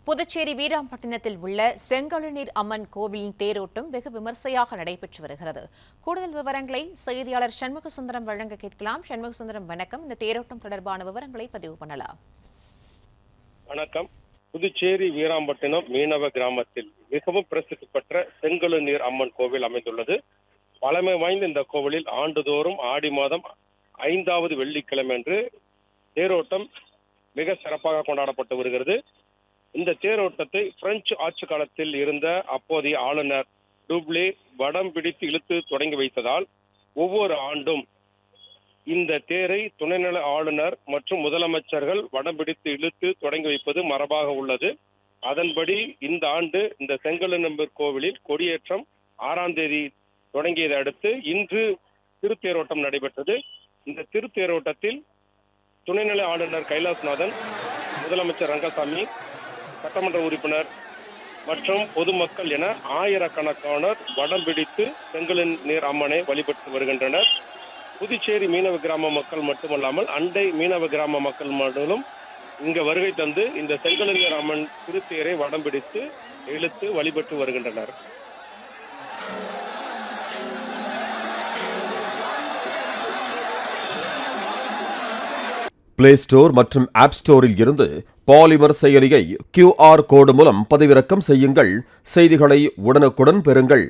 புதுச்சேரி வீராம்பட்டினத்தில் உள்ள செங்கழுநீர் அம்மன் கோவிலின் தேரோட்டம் வெகு விமர்சையாக நடைபெற்று வருகிறது. கூடுதல் விவரங்களை செய்தியாளர் சண்முகசுந்தரம் வழங்க கேட்கலாம். சண்முகசுந்தரம், வணக்கம். இந்த தேரோட்டம் தொடர்பான விவரங்களை பதிவு பண்ணலாம். வணக்கம். புதுச்சேரி வீராம்பட்டினம் மீனவ கிராமத்தில் மிகவும் பிரசித்தி பெற்ற செங்கழுநீர் அம்மன் கோவில் அமைந்துள்ளது. பழமை வாய்ந்த இந்த கோவிலில் ஆண்டுதோறும் ஆடி மாதம் 5வது வெள்ளிக்கிழமை அன்று தேரோட்டம் மிக சிறப்பாக கொண்டாடப்பட்டு வருகிறது. இந்த தேரோட்டத்தை பிரெஞ்சு ஆட்சி காலத்தில் இருந்த அப்போதைய ஆளுநர் டூப்ளே வடம் பிடித்து இழுத்து தொடங்கி வைத்ததால் ஒவ்வொரு ஆண்டும் இந்த தேரை துணைநிலை ஆளுநர் மற்றும் முதலமைச்சர்கள் வடம் பிடித்து இழுத்து தொடங்கி வைப்பது மரபாக உள்ளது. அதன்படி இந்த ஆண்டு இந்த செங்கழுநீர் கோவிலில் கொடியேற்றம் 6ஆம் தேதி தொடங்கியதை அடுத்து இன்று திருத்தேரோட்டம் நடைபெற்றது. இந்த திருத்தேரோட்டத்தில் துணைநிலை ஆளுநர் கைலாசநாதன், முதலமைச்சர் ரங்கசாமி, சட்டமன்ற உறுப்பினர் மற்றும் பொதுமக்கள் என ஆயிரக்கணக்கானோர் வடம் பிடித்து செங்கழுநீர் அம்மனை வழிபட்டு வருகின்றனர். புதுச்சேரி மீனவ கிராம மக்கள் மட்டுமல்லாமல் அண்டை மீனவ கிராம மக்கள் மட்டும் இங்கு வருகை தந்து இந்த செங்கழுநீர் அம்மன் திருத்தேரை வடம் பிடித்து இழுத்து வழிபட்டு வருகின்றனர். பிளே ஸ்டோர் மற்றும் ஆப் ஸ்டோரில் இருந்து பாலிமர் செயலியை QR கோடு மூலம் பதிவிறக்கம் செய்யுங்கள். செய்திகளை உடனுக்குடன் பெறுங்கள்.